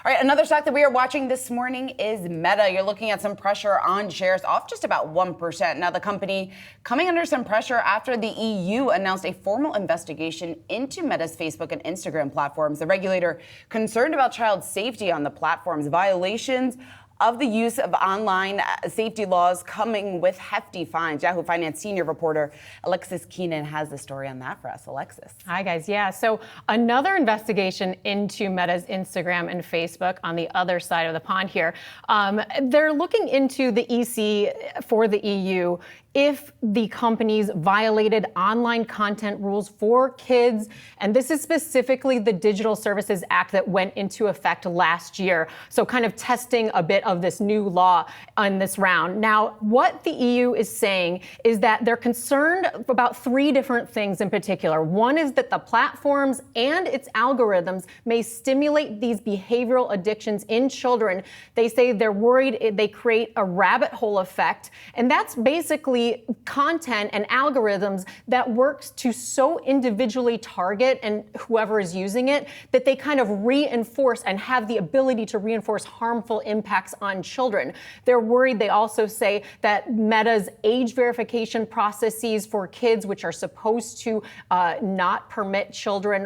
All right, another stock that we are watching this morning is Meta. You're looking at some pressure on shares, off just about 1%. Now, the company coming under some pressure after the EU announced a formal investigation into Meta's Facebook and Instagram platforms. The regulator concerned about child safety on the platforms, violations of the use of online safety laws coming with hefty fines. Yahoo Finance senior reporter Alexis Keenan has the story on that for us. Alexis. Hi, guys. Yeah, so another investigation into Meta's Instagram and Facebook on the other side of the pond here. They're looking into the EC for the EU if the companies violated online content rules for kids. And this is specifically the Digital Services Act that went into effect last year. So kind of testing a bit of this new law on this round. Now, what the EU is saying is that they're concerned about three different things in particular. One is that the platforms and its algorithms may stimulate these behavioral addictions in children. They say they're worried they create a rabbit hole effect. And that's basically content and algorithms that works to so individually target and whoever is using it that they kind of reinforce and have the ability to reinforce harmful impacts on children. They're worried, they also say, that Meta's age verification processes for kids, which are supposed to not permit children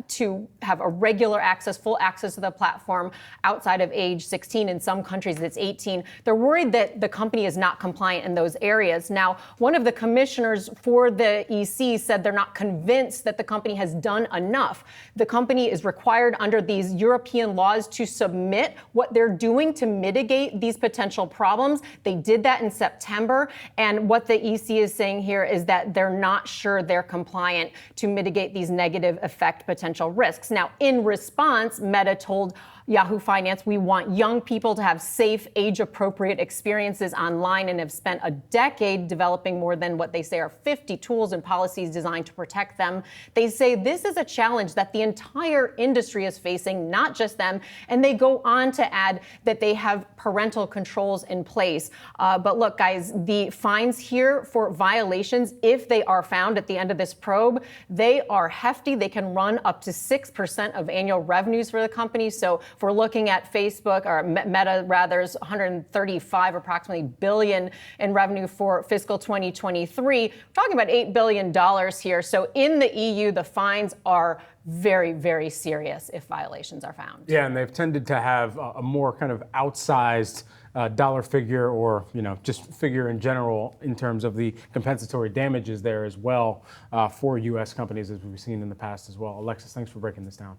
to have a regular access, full access to the platform outside of age 16. In some countries, it's 18. They're worried that the company is not compliant in those areas. Now, one of the commissioners for the EC said they're not convinced that the company has done enough. The company is required under these European laws to submit what they're doing to mitigate these potential problems. They did that in September. And what the EC is saying here is that they're not sure they're compliant to mitigate these negative effect potential risks. Now, in response, Meta told Yahoo Finance, we want young people to have safe, age-appropriate experiences online and have spent a decade developing more than what they say are 50 tools and policies designed to protect them. They say this is a challenge that the entire industry is facing, not just them. And they go on to add that they have parental controls in place. But look, guys, the fines here for violations, if they are found at the end of this probe, they are hefty. They can run up to 6% of annual revenues for the company. So if we're looking at Facebook, or Meta rather, is 135 approximately billion in revenue for fiscal 2023. We're talking about $8 billion here. So in the EU, the fines are very, very serious if violations are found. Yeah, and they've tended to have a more kind of outsized dollar figure, or just figure in general in terms of the compensatory damages there as well for U.S. companies, as we've seen in the past as well. Alexis, thanks for breaking this down.